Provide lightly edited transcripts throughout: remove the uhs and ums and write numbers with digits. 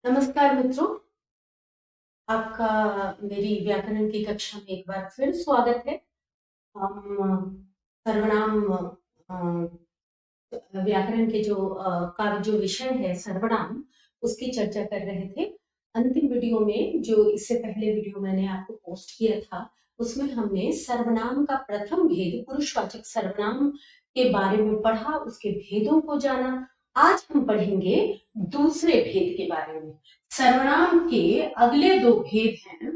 नमस्कार मित्रों, आपका मेरी व्याकरण की कक्षा में एक बार फिर स्वागत है। हम सर्वनाम व्याकरण के का जो विषय है सर्वनाम, उसकी चर्चा कर रहे थे। अंतिम वीडियो में, जो इससे पहले वीडियो मैंने आपको पोस्ट किया था, उसमें हमने सर्वनाम का प्रथम भेद पुरुषवाचक सर्वनाम के बारे में पढ़ा, उसके भेदों को जाना। आज हम पढ़ेंगे दूसरे भेद के बारे में। सर्वनाम के अगले दो भेद हैं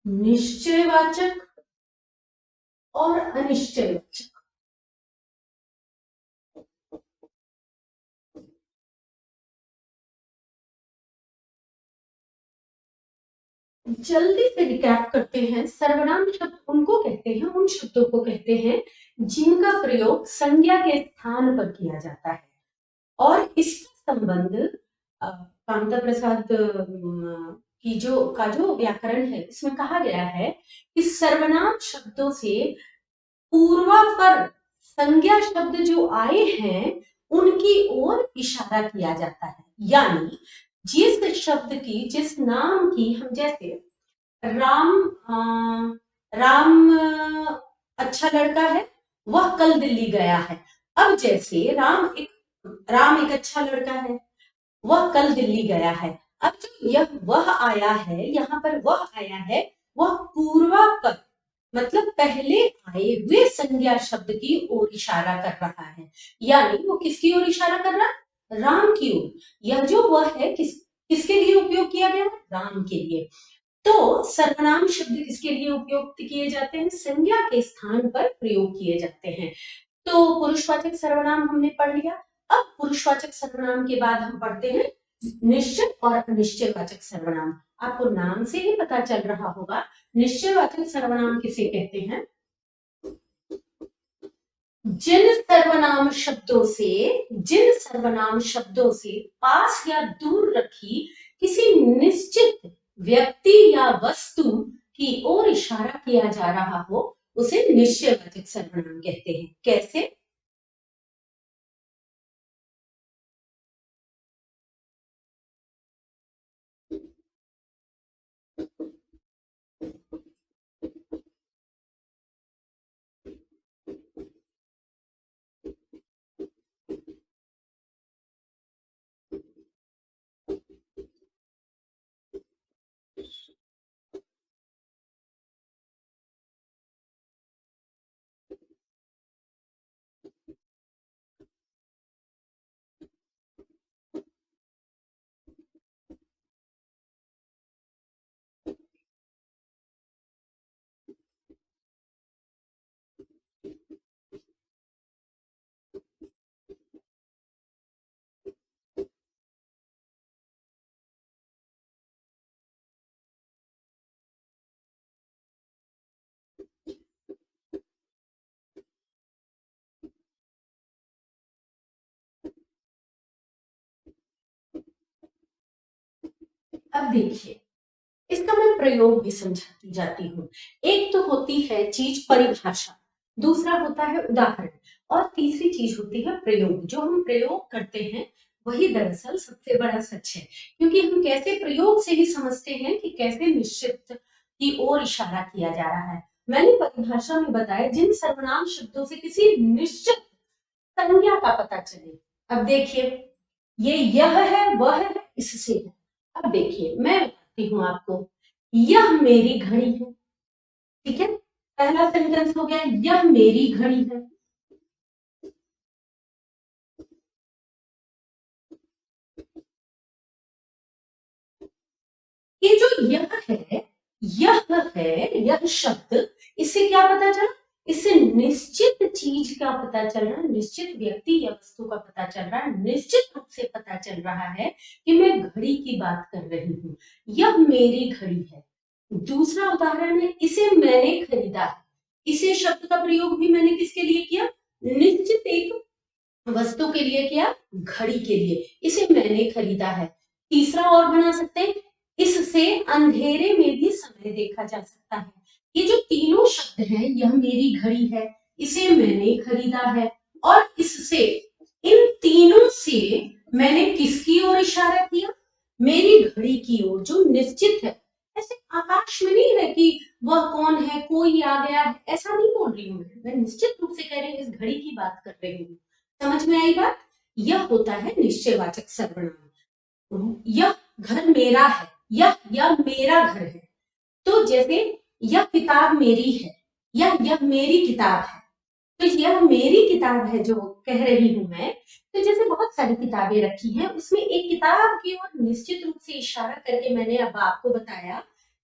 निश्चयवाचक और अनिश्चयवाचक। जल्दी से रिकैप करते हैं। सर्वनाम शब्द उनको कहते हैं, उन शब्दों को कहते हैं जिनका प्रयोग संज्ञा के स्थान पर किया जाता है। और इसका संबंध कामता प्रसाद की जो व्याकरण है, इसमें कहा गया है कि सर्वनाम शब्दों से पूर्वापर संज्ञा शब्द जो आए हैं उनकी ओर इशारा किया जाता है। यानी जिस शब्द की, जिस नाम की, हम जैसे राम अच्छा लड़का है, वह कल दिल्ली गया है। अब जैसे राम एक अच्छा लड़का है, वह कल दिल्ली गया है। अब जो यह वह आया है, यहाँ पर वह आया है, वह पूर्वापर मतलब पहले आए हुए संज्ञा शब्द की ओर इशारा कर रहा है। यानी वो किसकी ओर इशारा कर रहा है? राम की ओर। यह जो वह है किसके लिए उपयोग किया गया? राम के लिए। तो सर्वनाम शब्द किसके लिए उपयोग किए जाते हैं? संज्ञा के स्थान पर प्रयोग किए जाते हैं। तो पुरुषवाचक सर्वनाम हमने पढ़ लिया। अब पुरुषवाचक सर्वनाम के बाद हम पढ़ते हैं निश्चय और अनिश्चयवाचक सर्वनाम। आपको नाम से ही पता चल रहा होगा निश्चयवाचक सर्वनाम किसे कहते हैं। जिन सर्वनाम शब्दों से पास या दूर रखी किसी निश्चित व्यक्ति या वस्तु की ओर इशारा किया जा रहा हो, उसे निश्चयवाचक सर्वनाम कहते हैं। कैसे? अब देखिए, इसका मैं प्रयोग भी समझाती जाती हूँ। एक तो होती है चीज परिभाषा, दूसरा होता है उदाहरण, और तीसरी चीज होती है प्रयोग। जो हम प्रयोग करते हैं वही दरअसल सबसे बड़ा सच है, क्योंकि हम कैसे प्रयोग से ही समझते हैं कि कैसे निश्चित की ओर इशारा किया जा रहा है। मैंने परिभाषा में बताया जिन सर्वनाम शब्दों से किसी निश्चित संज्ञा का पता चले। अब देखिए, ये यह है, वह है, इससे है। अब देखिए, मैं बताती हूँ आपको। यह मेरी घड़ी है, ठीक है। पहला सेंटेंस हो गया, यह मेरी घड़ी है। ये जो यह शब्द, इससे क्या पता चला? इससे निश्चित चीज का पता चल रहा है, निश्चित व्यक्ति या वस्तु का पता चल रहा है, निश्चित रूप से पता चल रहा है कि मैं घड़ी की बात कर रही हूँ। यह मेरी घड़ी है। दूसरा उदाहरण है, इसे मैंने खरीदा है। इसे शब्द का प्रयोग भी मैंने किसके लिए किया? निश्चित एक वस्तु के लिए किया, घड़ी के लिए। इसे मैंने खरीदा है। तीसरा और बना सकते हैं, इससे अंधेरे में भी समय देखा जा सकता है। ये जो तीनों शब्द हैं, यह मेरी घड़ी है, इसे मैंने खरीदा है, और इससे, इन तीनों से मैंने किसकी ओर इशारा किया? मेरी घड़ी की ओर, जो निश्चित है। ऐसे आकाश में नहीं है कि वह कौन है, कोई आ गया है, ऐसा नहीं बोल रही हूँ मैं निश्चित रूप से कह रही हूँ, इस घड़ी की बात कर रही हूँ। समझ में आई बात? यह होता है निश्चयवाचक सर्वनाम। यह घर मेरा है, यह मेरा घर है। तो जैसे यह किताब मेरी है, यह मेरी किताब है, तो यह मेरी किताब है जो कह रही हूं मैं। तो जैसे बहुत सारी किताबें रखी हैं, उसमें एक किताब की ओर निश्चित रूप से इशारा करके मैंने अब आपको बताया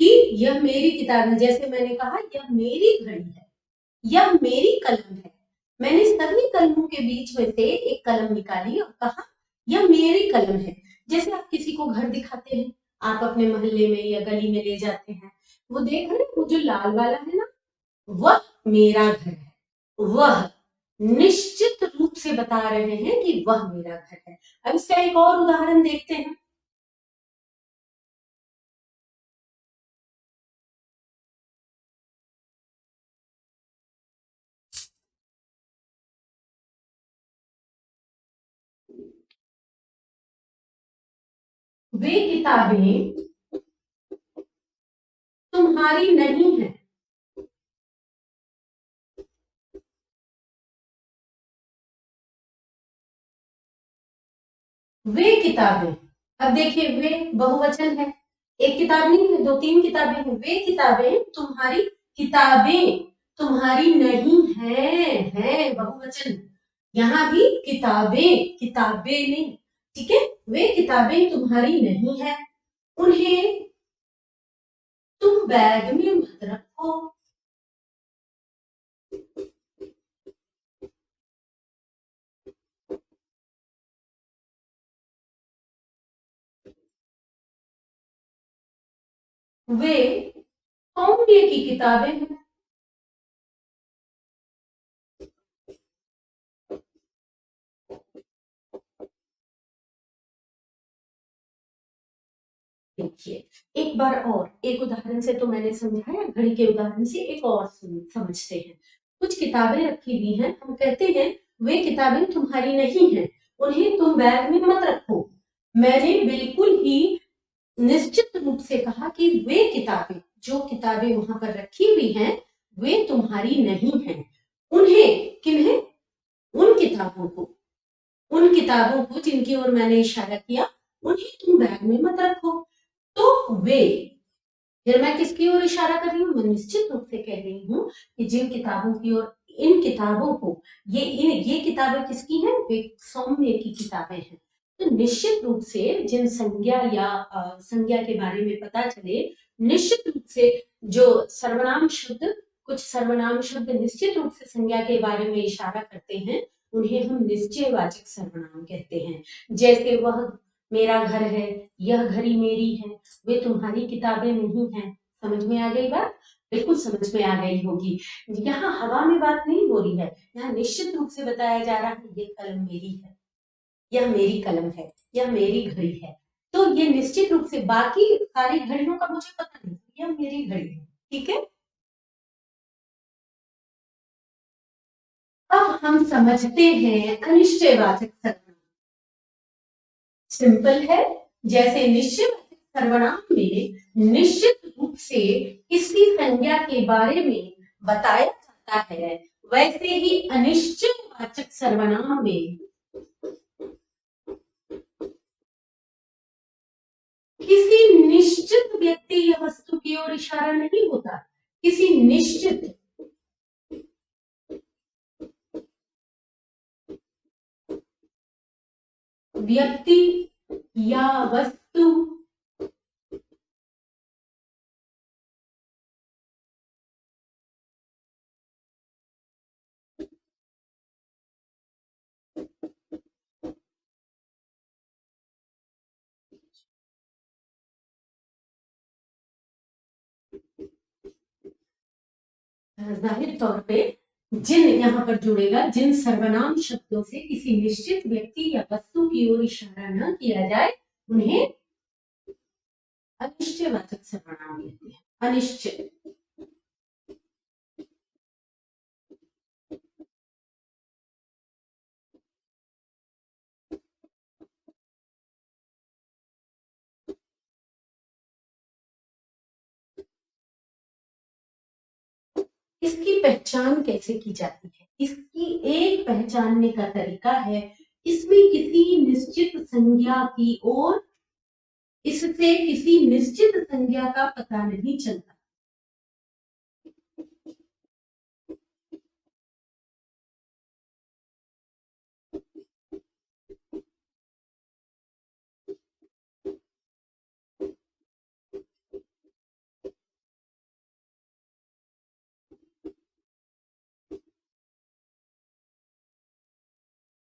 कि यह मेरी किताब है। जैसे मैंने कहा यह मेरी घड़ी है, यह मेरी कलम है। मैंने सभी कलमों के बीच में से एक कलम निकाली और कहा यह मेरी कलम है। जैसे आप किसी को घर दिखाते हैं, आप अपने मोहल्ले में या गली में ले जाते हैं, वो देख रहे हैं वो जो लाल वाला है ना, वह मेरा घर है। वह निश्चित रूप से बता रहे हैं कि वह मेरा घर है। अब इसका एक और उदाहरण देखते हैं। वे किताबें तुम्हारी नहीं है। वे किताबें, अब देखिए वे बहुवचन है, एक किताब नहीं है, दो तीन किताबें हैं। वे किताबें तुम्हारी, किताबें तुम्हारी नहीं है बहुवचन। यहाँ भी किताबें, किताबें नहीं, ठीक है। वे किताबें तुम्हारी नहीं है, उन्हें तुम बैग में मत रखो। वे सौम्य की किताबें हैं। देखिए एक बार और, एक उदाहरण से तो मैंने समझाया, घड़ी के उदाहरण से एक और समझते हैं। कुछ किताबें रखी हुई हैं, हम कहते हैं वे किताबें तुम्हारी नहीं हैं, उन्हें तुम बैग में मत रखो। मैंने बिल्कुल ही निश्चित रूप से कहा कि वे किताबें, जो किताबें वहां पर रखी हुई हैं, वे तुम्हारी नहीं हैं। उन्हें, किन्हें? उन किताबों को, उन किताबों को जिनकी ओर मैंने इशारा किया, उन्हें तुम बैग में मत रखो। तो वे, फिर मैं किसकी ओर इशारा कर रही हूँ? मैं निश्चित रूप से कह रही हूँ कि जिन किताबों की ओर, इन किताबों को, ये किताबें किसकी हैं? वे सौम्य की किताबें हैं। तो निश्चित रूप से जिन संज्ञा या संज्ञा के बारे में पता चले, निश्चित रूप से जो सर्वनाम शब्द, कुछ सर्वनाम शब्द निश्चित रूप से संज्ञा के बारे में इशारा करते हैं, उन्हें हम निश्चयवाचक सर्वनाम कहते हैं। जैसे वह मेरा घर है, यह घड़ी मेरी है, वे तुम्हारी किताबें नहीं हैं। समझ में आ गई बात? बिल्कुल समझ में आ गई होगी। यहाँ हवा में बात नहीं हो रही है, यहाँ निश्चित रूप से बताया जा रहा है ये कलम मेरी है, यह मेरी कलम है, यह मेरी घड़ी है। तो ये निश्चित रूप से, बाकी सारी घड़ियों का मुझे पता नहीं, यह मेरी घड़ी है, ठीक है। अब हम समझते हैं अनिश्चयवाचक सर्वनाम। सिंपल है, जैसे निश्चयवाचक सर्वनाम में निश्चित रूप से किसी संज्ञा के बारे में बताया जाता है, वैसे ही अनिश्चयवाचक सर्वनाम में किसी निश्चित व्यक्ति या वस्तु की ओर इशारा नहीं होता। किसी निश्चित व्यक्ति या वस्तु, जाहिर तौर पे जिन यहाँ पर जुड़ेगा, जिन सर्वनाम शब्दों से किसी निश्चित व्यक्ति या वस्तु की ओर इशारा न किया जाए, उन्हें अनिश्चयवाचक सर्वनाम कहते हैं। अनिश्चय, इसकी पहचान कैसे की जाती है? इसकी एक पहचानने का तरीका है, इसमें किसी निश्चित संज्ञा की ओर इससे किसी निश्चित संज्ञा का पता नहीं चलता।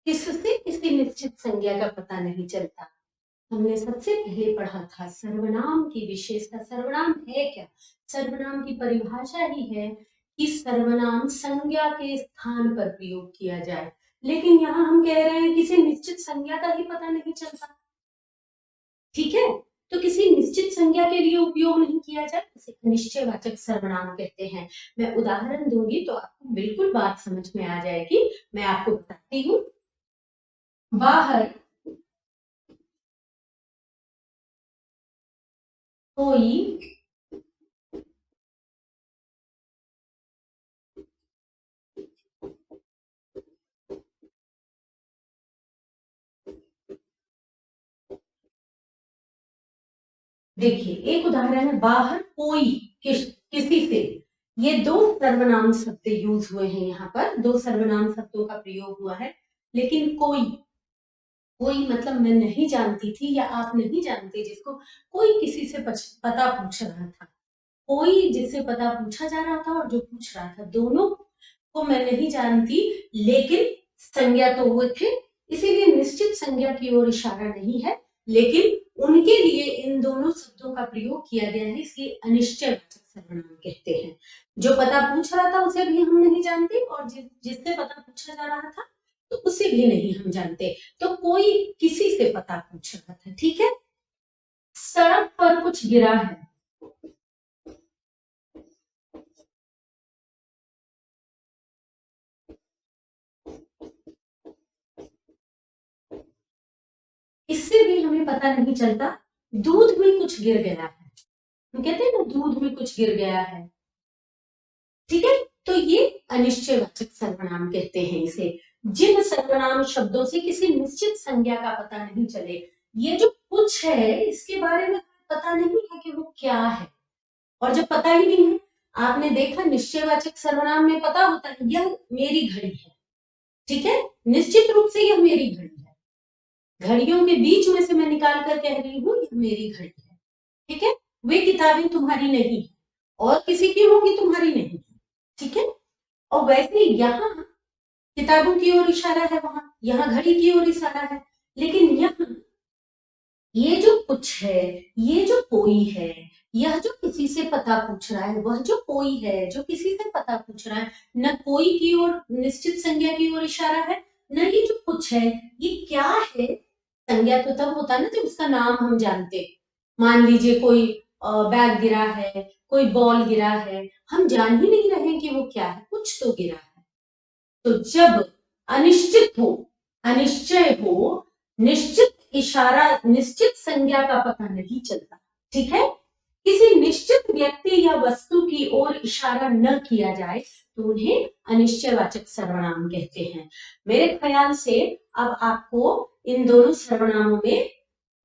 किससे किसी निश्चित संज्ञा का पता नहीं चलता? हमने सबसे पहले पढ़ा था सर्वनाम की विशेषता। सर्वनाम है क्या? सर्वनाम की परिभाषा ही है कि सर्वनाम संज्ञा के स्थान पर प्रयोग किया जाए, लेकिन यहाँ हम कह रहे हैं किसी निश्चित संज्ञा का ही पता नहीं चलता। ठीक है, तो किसी निश्चित संज्ञा के लिए उपयोग नहीं किया जाए, इसे निश्चयवाचक सर्वनाम कहते हैं। मैं उदाहरण दूंगी तो आपको बिल्कुल बात समझ में आ जाएगी। मैं आपको बताती हूँ। बाहर कोई देखिए, एक उदाहरण है बाहर कोई किसी से। ये दो सर्वनाम शब्द यूज हुए हैं, यहाँ पर दो सर्वनाम शब्दों का प्रयोग हुआ है। लेकिन कोई, कोई मतलब मैं नहीं जानती थी या आप नहीं जानते जिसको, कोई किसी से पता पूछ रहा था। कोई जिससे पता पूछा जा रहा था और जो पूछ रहा था, दोनों को मैं नहीं जानती, लेकिन संज्ञा तो हुए थे, इसीलिए निश्चित संज्ञा की ओर इशारा नहीं है, लेकिन उनके लिए इन दोनों शब्दों का प्रयोग किया गया है, इसलिए अनिश्चयवाचक सर्वनाम कहते हैं। जो पता पूछ रहा था उसे भी हम नहीं जानते, और जिससे पता पूछा जा रहा था तो उसे भी नहीं हम जानते। तो कोई किसी से पता पूछ रहा था, ठीक है। सड़क पर कुछ गिरा है। इससे भी हमें पता नहीं चलता। दूध में कुछ गिर गया है, हम कहते हैं ना दूध में कुछ गिर गया है, ठीक है। तो ये अनिश्चयवाचक सर्वनाम कहते हैं इसे। जिन सर्वनाम शब्दों से किसी निश्चित संज्ञा का पता नहीं चले। ये जो कुछ है इसके बारे में पता नहीं है कि वो क्या है, और जब पता ही नहीं है, आपने देखा निश्चयवाचक सर्वनाम में पता होता है यह मेरी घड़ी है, ठीक है, निश्चित रूप से यह मेरी घड़ी है। घड़ियों के बीच में से मैं निकाल कर कह रही हूँ यह मेरी घड़ी है, ठीक है। वे किताबें तुम्हारी नहीं है, और किसी की होगी, तुम्हारी नहीं है, ठीक है। और वैसे यहाँ किताबों की ओर इशारा है, वहां यहाँ घड़ी की ओर इशारा है, लेकिन यहाँ ये जो कुछ है, ये जो कोई है, यह जो किसी से पता पूछ रहा है, वह जो कोई है जो किसी से पता पूछ रहा है, न कोई की ओर निश्चित संज्ञा की ओर इशारा है, न ये जो कुछ है ये क्या है। संज्ञा तो तब होता है ना जब उसका नाम हम जानते। मान लीजिए कोई बैग गिरा है, कोई बॉल गिरा है, हम जान ही नहीं रहे कि वो क्या है, कुछ तो गिरा है। तो जब अनिश्चित हो, अनिश्चय हो, निश्चित इशारा, निश्चित संज्ञा का पता नहीं चलता, ठीक है, किसी निश्चित व्यक्ति या वस्तु की ओर इशारा न किया जाए तो उन्हें अनिश्चयवाचक सर्वनाम कहते हैं। मेरे ख्याल से अब आपको इन दोनों सर्वनामों में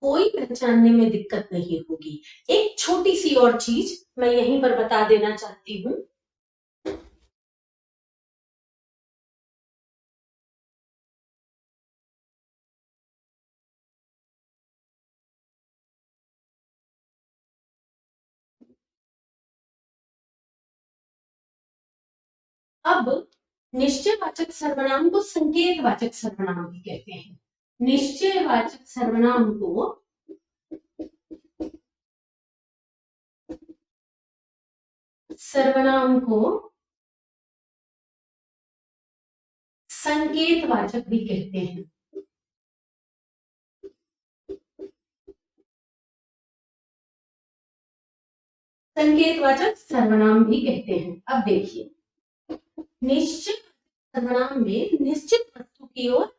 कोई पहचानने में दिक्कत नहीं होगी। एक छोटी सी और चीज मैं यहीं पर बता देना चाहती हूँ। अब निश्चयवाचक सर्वनाम को संकेतवाचक सर्वनाम भी कहते हैं। निश्चयवाचक सर्वनाम को सर्वनाम को संकेतवाचक भी कहते हैं। संकेतवाचक सर्वनाम भी कहते हैं। अब देखिए, निश्चित सर्वनाम में निश्चित वस्तु की ओर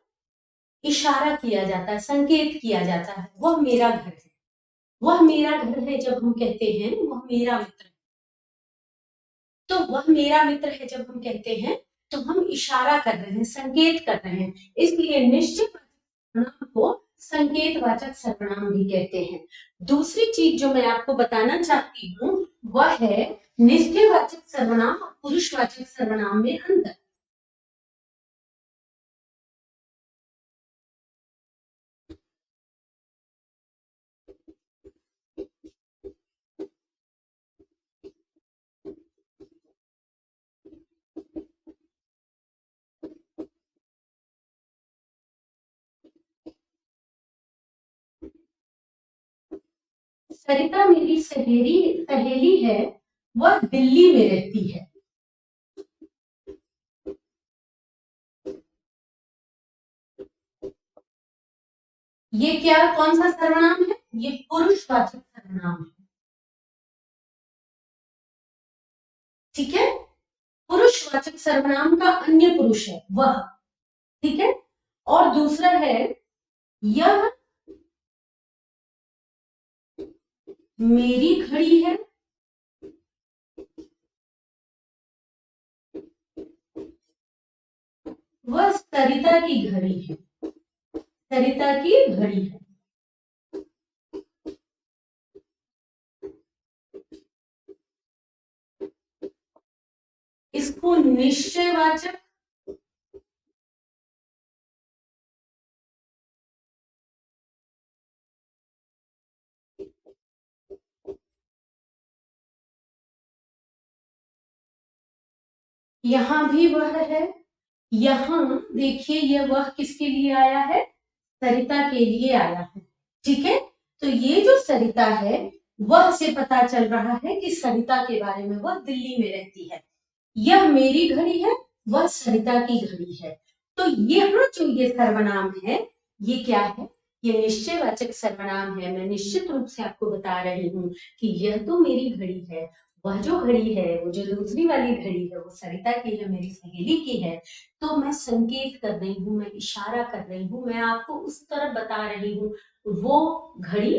इशारा किया जाता है, संकेत किया जाता है। वह मेरा घर है, वह मेरा घर है, जब हम कहते हैं वह मेरा मित्र है, तो तो वह मेरा मित्र है जब हम कहते हैं तो हम इशारा कर रहे हैं, संकेत कर रहे हैं, इसलिए निश्चित सर्वनाम को संकेतवाचक सर्वनाम भी कहते हैं। दूसरी चीज जो मैं आपको बताना चाहती हूँ वह है निश्चयवाचक सर्वनाम और पुरुषवाचक सर्वनाम में अंतर। सरिता मेरी सहेली है, वह दिल्ली में रहती है। ये क्या, कौन सा सर्वनाम है? ये पुरुषवाचक सर्वनाम है। ठीक है, पुरुषवाचक सर्वनाम का अन्य पुरुष है वह। ठीक है, और दूसरा है यह मेरी घड़ी है, वह सरिता की घड़ी है, सरिता की घड़ी है। इसको निश्चयवाचक यहां भी वह है, यहां देखिए ये वह किसके लिए आया है? सरिता के लिए आया है। ठीक है, तो ये जो सरिता है वह से पता चल रहा है कि सरिता के बारे में, वह दिल्ली में रहती है। यह मेरी घड़ी है, वह सरिता की घड़ी है। तो यह जो ये सर्वनाम है ये क्या है? ये निश्चयवाचक सर्वनाम है। मैं निश्चित रूप से आपको बता रही हूँ कि यह तो मेरी घड़ी है, वह जो घड़ी है, वो जो दूसरी वाली घड़ी है, वो सरिता की है, मेरी सहेली की है। तो मैं संकेत कर रही हूँ, मैं इशारा कर रही हूँ, मैं आपको उस तरफ बता रही हूँ वो घड़ी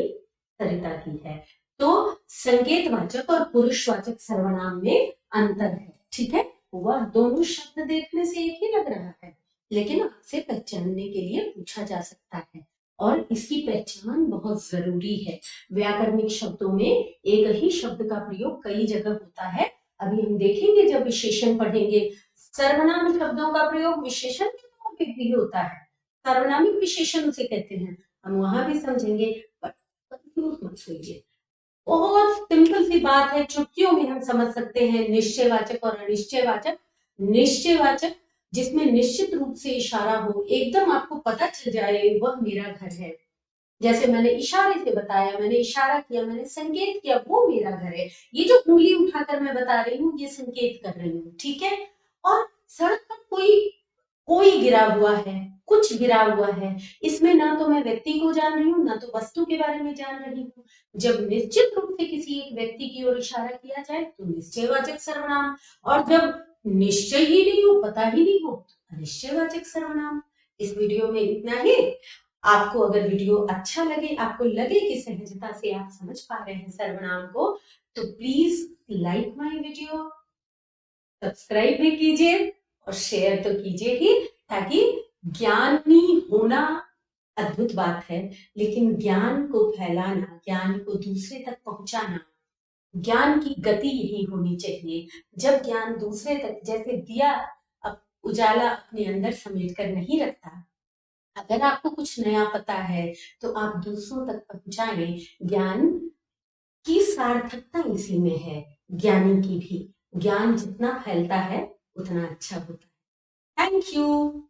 सरिता की है। तो संकेतवाचक और पुरुषवाचक सर्वनाम में अंतर है। ठीक है, वह दोनों शब्द देखने से एक ही लग रहा है, लेकिन आपसे पहचानने के लिए पूछा जा सकता है और इसकी पहचान बहुत जरूरी है। व्याकरणिक शब्दों में एक ही शब्द का प्रयोग कई जगह होता है। अभी हम देखेंगे जब विशेषण पढ़ेंगे, सर्वनाम शब्दों का प्रयोग विशेषण के तौर पे भी होता है, सर्वनामिक विशेषण उसे कहते हैं, हम वहां भी समझेंगे। कंफ्यूज मत होइए, बहुत सिंपल सी बात है, चुटकियों में हम समझ सकते हैं निश्चयवाचक और अनिश्चयवाचक। निश्चयवाचक जिसमें निश्चित रूप से इशारा हो, एकदम आपको पता चल जाए वह मेरा घर है, जैसे मैंने इशारे से बताया, मैंने इशारा किया, मैंने संकेत किया, वो मेरा घर है। ये जो उंगली उठाकर मैं बता रही हूँ ये संकेत कर रही हूँ। ठीक है, और सड़क पर कोई कोई गिरा हुआ है, कुछ गिरा हुआ है, इसमें ना तो मैं व्यक्ति को जान रही हूँ ना तो वस्तु के बारे में जान रही हूँ। जब निश्चित रूप से किसी एक व्यक्ति की ओर इशारा किया जाए तो निश्चयवाचक सर्वनाम, और जब निश्चय ही नहीं हो, पता ही नहीं हो, तो अनिश्चयवाचक सर्वनाम। इस वीडियो में इतना ही। आपको अगर वीडियो अच्छा लगे, आपको लगे कि सहजता से आप समझ पा रहे हैं सर्वनाम को, तो please like my video, subscribe भी कीजिए और शेयर तो कीजिए ही, ताकि ज्ञानी होना अद्भुत बात है, लेकिन ज्ञान को फैलाना, ज्ञान को दूसरे तक पहुंचाना, ज्ञान की गति यही होनी चाहिए। जब ज्ञान दूसरे तक, जैसे दिया उजाला अपने अंदर समेट कर नहीं रखता, अगर आपको कुछ नया पता है तो आप दूसरों तक पहुंचाएं। ज्ञान की सार्थकता इसी में है, ज्ञानी की भी। ज्ञान जितना फैलता है उतना अच्छा होता है। Thank you.